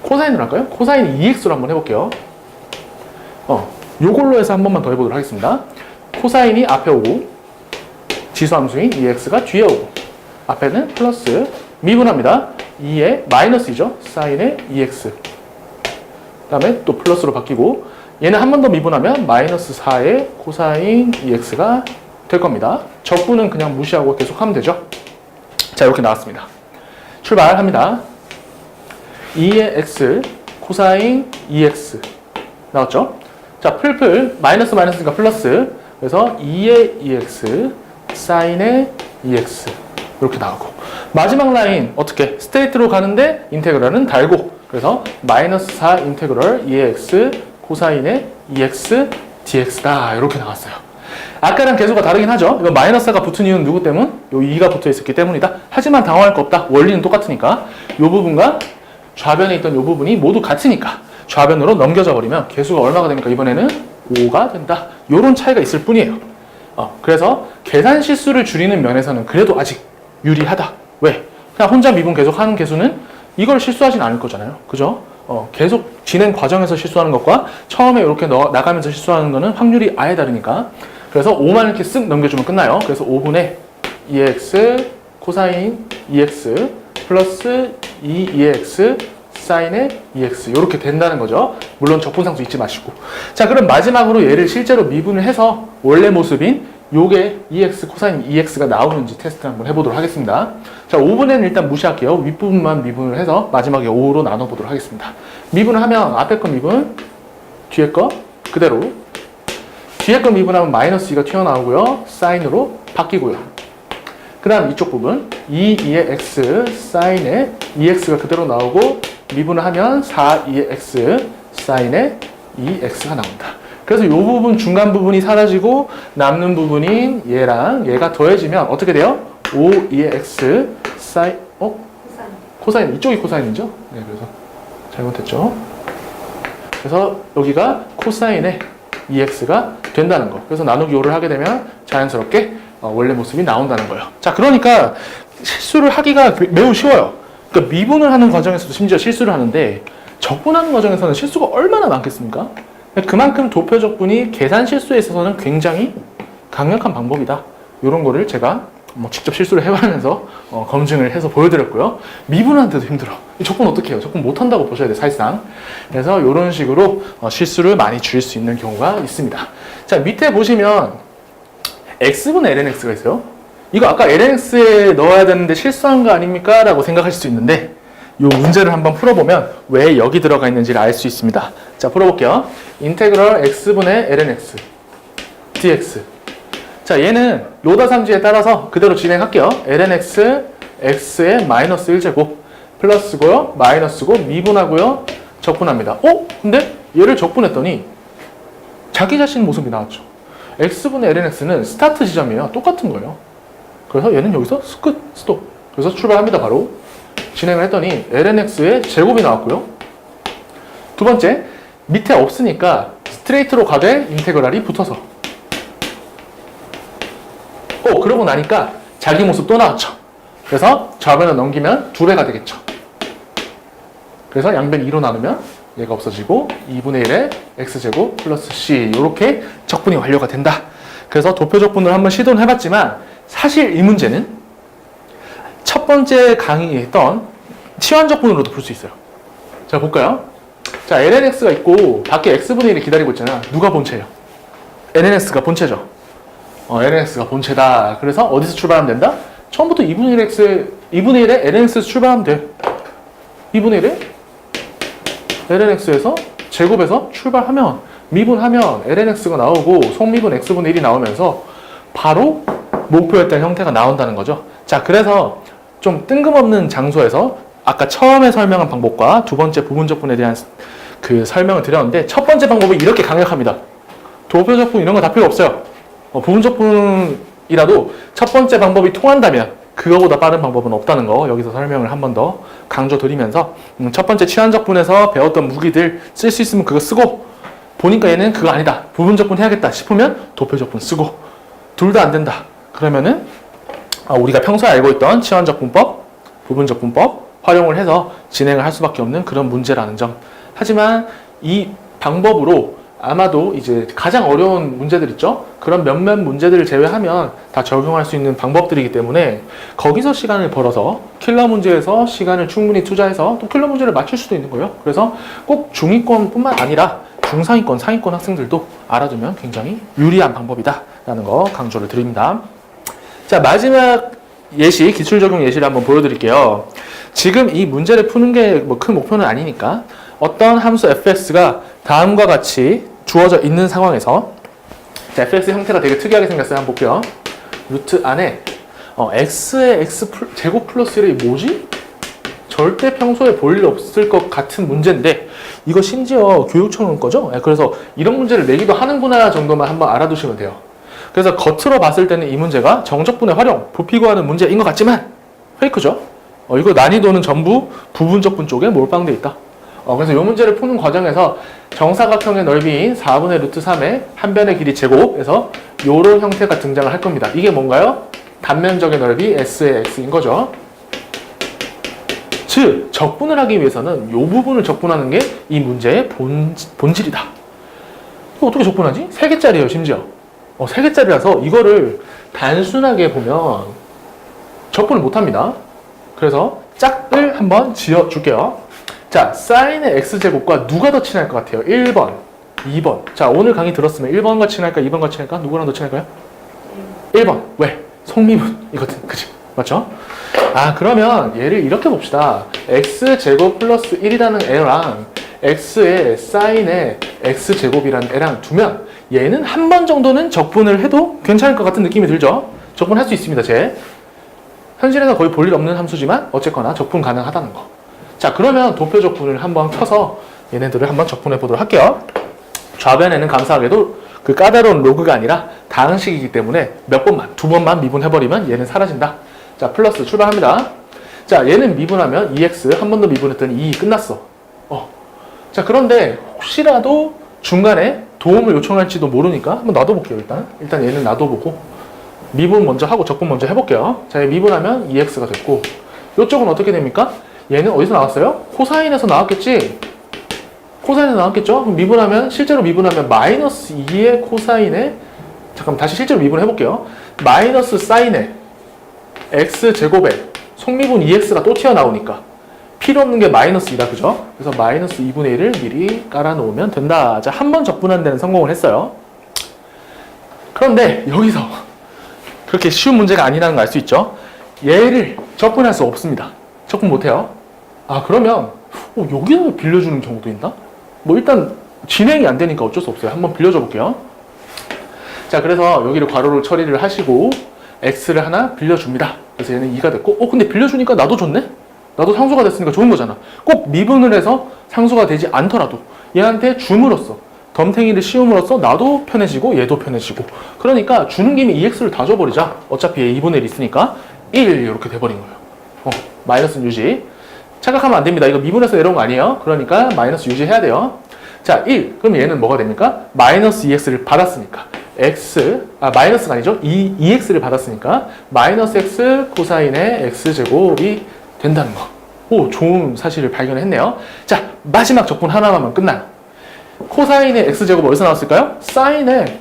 코사인으로 할까요? 코사인 2x로 한번 해볼게요. 요걸로 해서 한 번만 더 해보도록 하겠습니다. 코사인이 앞에 오고 지수함수인 2x가 뒤에 오고 앞에는 플러스 미분합니다. 2의 마이너스이죠. 사인의 2x 그 다음에 또 플러스로 바뀌고 얘는 한 번 더 미분하면 마이너스 4의 코사인 2x가 될 겁니다. 적분은 그냥 무시하고 계속 하면 되죠. 자, 이렇게 나왔습니다. 출발합니다. 2의 x 코사인 2x 나왔죠? 자, 풀풀 마이너스 마이너스니까 플러스 그래서 2의 2x 사인의 2x 이렇게 나오고 마지막 라인 어떻게? 스트레이트로 가는데 인테그랄은 달고 그래서 마이너스 4 인테그럴 2의 x 코사인의 2x dx다 이렇게 나왔어요. 아까랑 개수가 다르긴 하죠. 이거 마이너스가 붙은 이유는 누구 때문? 요 2가 붙어 있었기 때문이다. 하지만 당황할 거 없다. 원리는 똑같으니까 요 부분과 좌변에 있던 요 부분이 모두 같으니까 좌변으로 넘겨져 버리면 개수가 얼마가 됩니까? 이번에는 5가 된다. 요런 차이가 있을 뿐이에요. 그래서 계산 실수를 줄이는 면에서는 그래도 아직 유리하다. 왜? 그냥 혼자 미분 계속 하는 개수는 이걸 실수하진 않을 거잖아요. 그죠? 계속 진행 과정에서 실수하는 것과 처음에 이렇게 나가면서 실수하는 거는 확률이 아예 다르니까. 그래서 5만 이렇게 쓱 넘겨주면 끝나요. 그래서 5분의 2x 코사인 2x 플러스 2x 사인의 2x 이렇게 된다는 거죠. 물론 적분상수 잊지 마시고. 자, 그럼 마지막으로 얘를 실제로 미분을 해서 원래 모습인 요게 2x 코사인 2x가 나오는지 테스트 한번 해보도록 하겠습니다. 자, 5분에는 일단 무시할게요. 윗부분만 미분을 해서 마지막에 5로 나눠보도록 하겠습니다. 미분을 하면 앞에 거 미분, 뒤에 거 그대로. 뒤에 거 미분하면 마이너스 2가 튀어나오고요. 사인으로 바뀌고요. 그 다음 이쪽 부분 2의 x 사인의 2x가 그대로 나오고 미분을 하면 4의 x 사인의 2x가 나온다. 그래서 이 부분 중간 부분이 사라지고 남는 부분인 얘랑 얘가 더해지면 어떻게 돼요? 5의 x 사인 코사인 이쪽이 코사인이죠? 네, 그래서 잘못했죠. 그래서 여기가 코사인의 2x가 된다는 거. 그래서 나누기 5를 하게 되면 자연스럽게 원래 모습이 나온다는 거예요. 자, 그러니까 실수를 하기가 매우 쉬워요. 그러니까 미분을 하는 과정에서도 심지어 실수를 하는데 적분하는 과정에서는 실수가 얼마나 많겠습니까? 그만큼 도표 적분이 계산 실수에 있어서는 굉장히 강력한 방법이다. 이런 거를 제가 직접 실수를 해보면서 검증을 해서 보여드렸고요. 미분하는데도 힘들어. 적분 어떻게 해요? 적분 못한다고 보셔야 돼요, 사실상. 그래서 이런 식으로 실수를 많이 줄일 수 있는 경우가 있습니다. 자, 밑에 보시면 x분의 lnx가 있어요. 이거 아까 lnx에 넣어야 되는데 실수한 거 아닙니까? 라고 생각하실 수 있는데 이 문제를 한번 풀어보면 왜 여기 들어가 있는지를 알 수 있습니다. 자, 풀어볼게요. 인테그럴 x분의 lnx dx. 자, 얘는 로다상지에 따라서 그대로 진행할게요. lnx x의 마이너스 1제곱 플러스고요, 마이너스고 미분하고요, 적분합니다. 근데 얘를 적분했더니 자기 자신 모습이 나왔죠. x분의 lnx는 스타트 지점이에요. 똑같은 거예요. 그래서 얘는 여기서 스톱. 그래서 출발합니다. 바로 진행을 했더니 lnx의 제곱이 나왔고요. 두 번째, 밑에 없으니까 스트레이트로 가되 인테그랄이 붙어서 그러고 나니까 자기 모습 또 나왔죠. 그래서 좌변을 넘기면 2배가 되겠죠. 그래서 양변 2로 나누면 얘가 없어지고 2분의 1의 x제곱 플러스 c 이렇게 적분이 완료가 된다. 그래서 도표 적분을 한번 시도는 해봤지만 사실 이 문제는 첫 번째 강의에 했던 치환 적분으로도 풀 수 있어요. 자, 볼까요? 자, lnx가 있고 밖에 x분의 1이 기다리고 있잖아. 누가 본체예요? lnx가 본체죠. lnx가 본체다. 그래서 어디서 출발하면 된다? 처음부터 2분의 1의 lnx에서 출발하면 돼. 2분의 1의 lnx에서 제곱에서 출발하면 미분하면 lnx가 나오고 속미분 x분의 1이 나오면서 바로 목표했던 형태가 나온다는 거죠. 자, 그래서 좀 뜬금없는 장소에서 아까 처음에 설명한 방법과 두 번째 부분적분에 대한 그 설명을 드렸는데 첫 번째 방법이 이렇게 강력합니다. 도표적분 이런 거 다 필요 없어요. 부분적분이라도 첫 번째 방법이 통한다면 그거보다 빠른 방법은 없다는 거 여기서 설명을 한 번 더 강조드리면서 첫 번째 치환적분에서 배웠던 무기들 쓸 수 있으면 그거 쓰고 보니까 얘는 그거 아니다. 부분적분 해야겠다 싶으면 도표적분 쓰고 둘 다 안 된다. 그러면은 우리가 평소에 알고 있던 치환적분법, 부분적분법 활용을 해서 진행을 할 수밖에 없는 그런 문제라는 점. 하지만 이 방법으로 아마도 이제 가장 어려운 문제들 있죠? 그런 몇몇 문제들을 제외하면 다 적용할 수 있는 방법들이기 때문에 거기서 시간을 벌어서 킬러 문제에서 시간을 충분히 투자해서 또 킬러 문제를 맞출 수도 있는 거예요. 그래서 꼭 중위권뿐만 아니라 중상위권, 상위권 학생들도 알아두면 굉장히 유리한 방법이다 라는 거 강조를 드립니다. 자, 마지막 예시, 기출적용 예시를 한번 보여드릴게요. 지금 이 문제를 푸는 게 뭐 큰 목표는 아니니까 어떤 함수 fx가 다음과 같이 주어져 있는 상황에서 자, fx 형태가 되게 특이하게 생겼어요. 한번 볼게요. 루트 안에 x의 x제곱 플러스 1이 뭐지? 절대 평소에 볼 일 없을 것 같은 문제인데 이거 심지어 교육청은 거죠? 그래서 이런 문제를 내기도 하는구나 정도만 한번 알아두시면 돼요. 그래서 겉으로 봤을 때는 이 문제가 정적분의 활용, 부피 구하는 문제인 것 같지만 페이크죠? 이거 난이도는 전부 부분적분 쪽에 몰빵되어 있다. 그래서 이 문제를 푸는 과정에서 정사각형의 넓이인 4분의 루트 3의 한 변의 길이 제곱에서 이런 형태가 등장을 할 겁니다. 이게 뭔가요? 단면적의 넓이 S의 X인 거죠. 즉, 적분을 하기 위해서는 이 부분을 적분하는 게 이 문제의 본질이다. 이거 어떻게 적분하지? 3개짜리예요, 심지어. 3개짜리라서 이거를 단순하게 보면 적분을 못합니다. 그래서 짝을 한번 지어줄게요. 자, 사인의 x제곱과 누가 더 친할 것 같아요? 1번, 2번. 자, 오늘 강의 들었으면 1번과 친할까? 2번과 친할까? 누구랑 더 친할까요? 1번. 왜? 속미분. 이거든. 그치? 맞죠? 그러면 얘를 이렇게 봅시다. x제곱 플러스 1이라는 애랑 x의 사인의 x제곱이라는 애랑 두면 얘는 한 번 정도는 적분을 해도 괜찮을 것 같은 느낌이 들죠? 적분할 수 있습니다, 제. 현실에서 거의 볼 일 없는 함수지만 어쨌거나 적분 가능하다는 거. 자, 그러면 도표 적분을 한번 켜서 얘네들을 한번 적분해 보도록 할게요. 좌변에는 감사하게도 그 까다로운 로그가 아니라 다항식이기 때문에 몇 번만, 2번만 미분해버리면 얘는 사라진다. 자, 플러스 출발합니다. 자, 얘는 미분하면 2x, 한 번 더 미분했더니 2 끝났어. 자, 그런데 혹시라도 중간에 도움을 요청할지도 모르니까 한번 놔둬볼게요, 일단 얘는 놔둬보고 미분 먼저 하고 적분 먼저 해볼게요. 자, 미분하면 2x가 됐고 이쪽은 어떻게 됩니까? 얘는 어디서 나왔어요? 코사인에서 나왔겠지? 코사인에서 나왔겠죠? 그럼 미분하면, 실제로 미분하면 마이너스 2의 코사인에, 잠깐 다시 실제로 미분해볼게요. 마이너스 사인에 x제곱에 속미분 2x가 또 튀어나오니까 필요 없는 게 마이너스 2다, 그죠? 그래서 마이너스 2분의 1을 미리 깔아놓으면 된다. 자, 한 번 적분하는 데는 성공을 했어요. 그런데 여기서 그렇게 쉬운 문제가 아니라는 걸 알 수 있죠? 얘를 적분할 수 없습니다. 적분 못해요. 그러면 여기서 빌려주는 경우도 있나? 일단 진행이 안 되니까 어쩔 수 없어요. 한번 빌려줘 볼게요. 자, 그래서 여기를 괄호로 처리를 하시고 x를 하나 빌려줍니다. 그래서 얘는 2가 됐고 근데 빌려주니까 나도 좋네? 나도 상수가 됐으니까 좋은 거잖아. 꼭 미분을 해서 상수가 되지 않더라도 얘한테 줌으로써 덤탱이를 씌움으로써 나도 편해지고 얘도 편해지고 그러니까 주는 김에 2x를 다 줘버리자. 어차피 얘 2분의 1 있으니까 1 이렇게 돼버린 거예요. 마이너스는 유지. 착각하면 안 됩니다. 이거 미분해서 내려온 거 아니에요. 그러니까 마이너스 유지해야 돼요. 자, 1. 그럼 얘는 뭐가 됩니까? 마이너스 2x를 받았으니까 마이너스가 아니죠. 2x를 받았으니까 마이너스 x 코사인의 x제곱이 된다는 거. 좋은 사실을 발견했네요. 자, 마지막 적분 하나만 끝나요. 코사인의 x제곱 어디서 나왔을까요? 사인의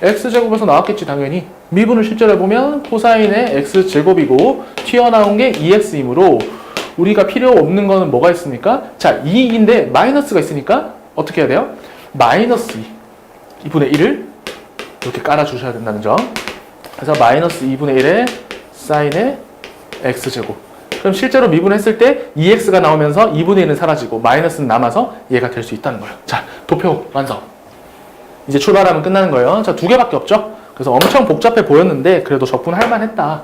x제곱에서 나왔겠지, 당연히. 미분을 실제로 해보면 코사인의 x제곱이고 튀어나온 게 2x이므로 우리가 필요 없는 거는 뭐가 있습니까? 자, 2인데 마이너스가 있으니까 어떻게 해야 돼요? 마이너스 2분의 1을 이렇게 깔아주셔야 된다는 점. 그래서 마이너스 2분의 1의 사인의 x제곱. 그럼 실제로 미분했을 때 2x가 나오면서 2분의 1은 사라지고 마이너스는 남아서 얘가 될 수 있다는 거예요. 자, 도표 완성. 이제 출발하면 끝나는 거예요. 자, 두 개밖에 없죠? 그래서 엄청 복잡해 보였는데 그래도 적분할 만했다.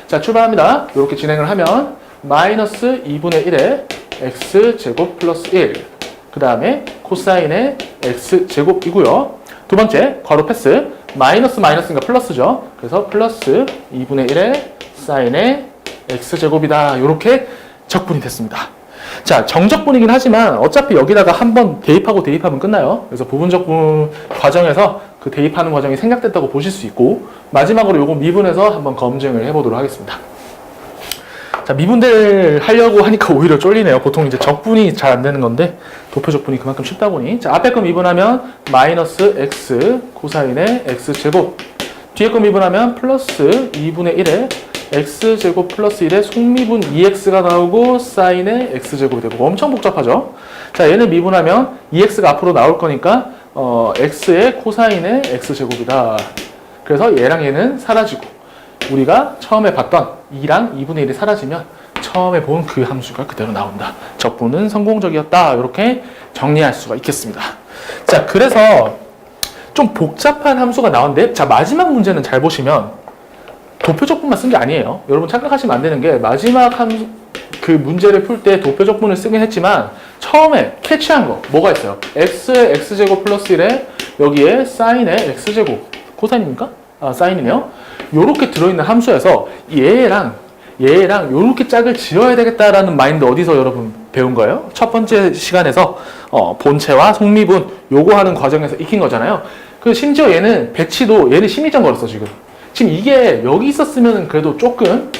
자, 출발합니다. 이렇게 진행을 하면 마이너스 2분의 1의 x제곱 플러스 1. 그 다음에 코사인의 x제곱이고요. 두 번째, 괄호 패스. 마이너스니까 플러스죠. 그래서 플러스 2분의 1의 사인의 x제곱이다. 이렇게 적분이 됐습니다. 자, 정적분이긴 하지만 어차피 여기다가 한번 대입하면 끝나요. 그래서 부분적분 과정에서 그 대입하는 과정이 생략됐다고 보실 수 있고, 마지막으로 요거 미분해서 한번 검증을 해보도록 하겠습니다. 자, 미분들 하려고 하니까 오히려 쫄리네요. 보통 이제 적분이 잘 안 되는 건데 도표 적분이 그만큼 쉽다 보니. 자, 앞에 거 미분하면 마이너스 x 코사인의 x제곱, 뒤에 거 미분하면 플러스 2분의 1의 x제곱 플러스 1의 속미분 2x가 나오고 사인의 x제곱이 되고 엄청 복잡하죠. 자, 얘는 미분하면 2x가 앞으로 나올 거니까 x의 코사인의 x제곱이다. 그래서 얘랑 얘는 사라지고 우리가 처음에 봤던 2랑 2분의 1이 사라지면 처음에 본 그 함수가 그대로 나온다. 적분은 성공적이었다. 이렇게 정리할 수가 있겠습니다. 자, 그래서 좀 복잡한 함수가 나왔는데, 자, 마지막 문제는 잘 보시면 도표적분만 쓴 게 아니에요. 여러분 착각하시면 안 되는 게, 마지막 그 문제를 풀 때 도표적분을 쓰긴 했지만 처음에 캐치한 거 뭐가 있어요? x의 x제곱 플러스 1에 여기에 사인의 x제곱, 코사인입니까? 아, 사인이네요. 요렇게 들어있는 함수에서 얘랑 요렇게 짝을 지어야 되겠다라는 마인드 어디서 여러분 배운 거예요? 첫 번째 시간에서 본체와 속미분 요거 하는 과정에서 익힌 거잖아요. 그 심지어 얘는 배치도 얘는 심리전 걸었어 지금 이게 여기 있었으면 그래도 조금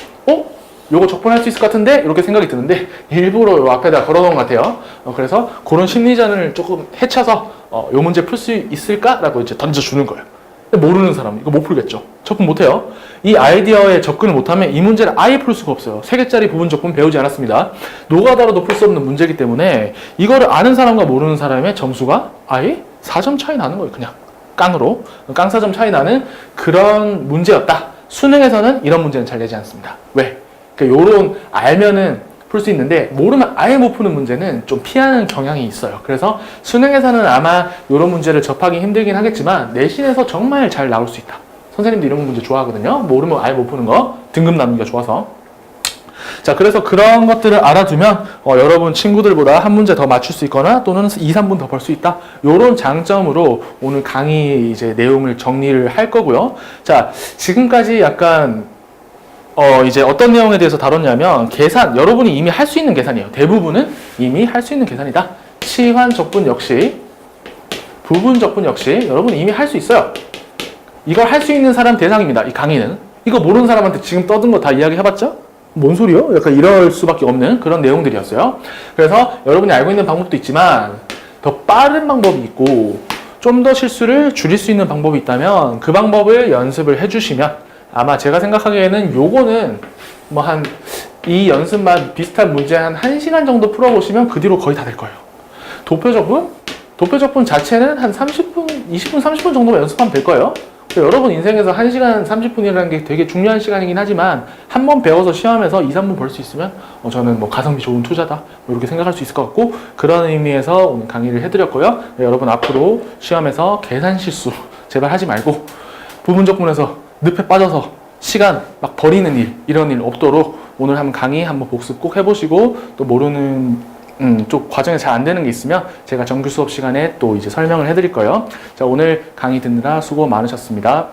요거 적분할 수 있을 것 같은데 이렇게 생각이 드는데 일부러 요 앞에다 걸어놓은 것 같아요. 그래서 그런 심리전을 조금 해쳐서 요 문제 풀 수 있을까라고 이제 던져주는 거예요. 근데 모르는 사람 이거 못 풀겠죠. 적분 못해요. 이 아이디어에 접근을 못하면 이 문제를 아예 풀 수가 없어요. 3개짜리 부분 적분 배우지 않았습니다. 노가다로도 풀 수 없는 문제이기 때문에 이거를 아는 사람과 모르는 사람의 점수가 아예 4점 차이 나는 거예요. 그냥 깡으로 깡 4점 차이 나는 그런 문제였다. 수능에서는 이런 문제는 잘 내지 않습니다. 왜? 그러니까 요런 알면은 풀 수 있는데 모르면 아예 못 푸는 문제는 좀 피하는 경향이 있어요. 그래서 수능에서는 아마 이런 문제를 접하기 힘들긴 하겠지만 내신에서 정말 잘 나올 수 있다. 선생님도 이런 문제 좋아하거든요. 모르면 아예 못 푸는 거 등급 나누기가 좋아서. 자, 그래서 그런 것들을 알아두면 여러분 친구들보다 한 문제 더 맞출 수 있거나 또는 2, 3분 더 벌 수 있다. 요런 장점으로 오늘 강의 이제 내용을 정리를 할 거고요. 자, 지금까지 약간 이제 어떤 내용에 대해서 다뤘냐면 계산, 여러분이 이미 할 수 있는 계산이에요. 대부분은 이미 할 수 있는 계산이다. 치환 적분 역시, 부분 적분 역시 여러분이 이미 할 수 있어요. 이걸 할 수 있는 사람 대상입니다. 이 강의는. 이거 모르는 사람한테 지금 떠든 거 다 이야기 해봤죠? 뭔 소리요? 약간 이럴 수밖에 없는 그런 내용들이었어요. 그래서 여러분이 알고 있는 방법도 있지만 더 빠른 방법이 있고 좀 더 실수를 줄일 수 있는 방법이 있다면 그 방법을 연습을 해주시면 아마 제가 생각하기에는 요거는 뭐 이 연습만 비슷한 문제 한 1시간 정도 풀어보시면 그 뒤로 거의 다 될 거예요. 도표적분 자체는 한 30분, 20분, 30분 정도만 연습하면 될 거예요. 여러분 인생에서 1시간 30분이라는 게 되게 중요한 시간이긴 하지만 한 번 배워서 시험에서 2, 3분 벌 수 있으면 저는 뭐 가성비 좋은 투자다 뭐 이렇게 생각할 수 있을 것 같고 그런 의미에서 오늘 강의를 해드렸고요. 여러분 앞으로 시험에서 계산 실수 제발 하지 말고 부분적분에서 늪에 빠져서 시간 막 버리는 일 이런 일 없도록 오늘 한번 강의 한번 복습 꼭 해보시고 또 모르는 쪽 과정에 잘 안 되는 게 있으면 제가 정규 수업 시간에 또 이제 설명을 해드릴 거예요. 자, 오늘 강의 듣느라 수고 많으셨습니다.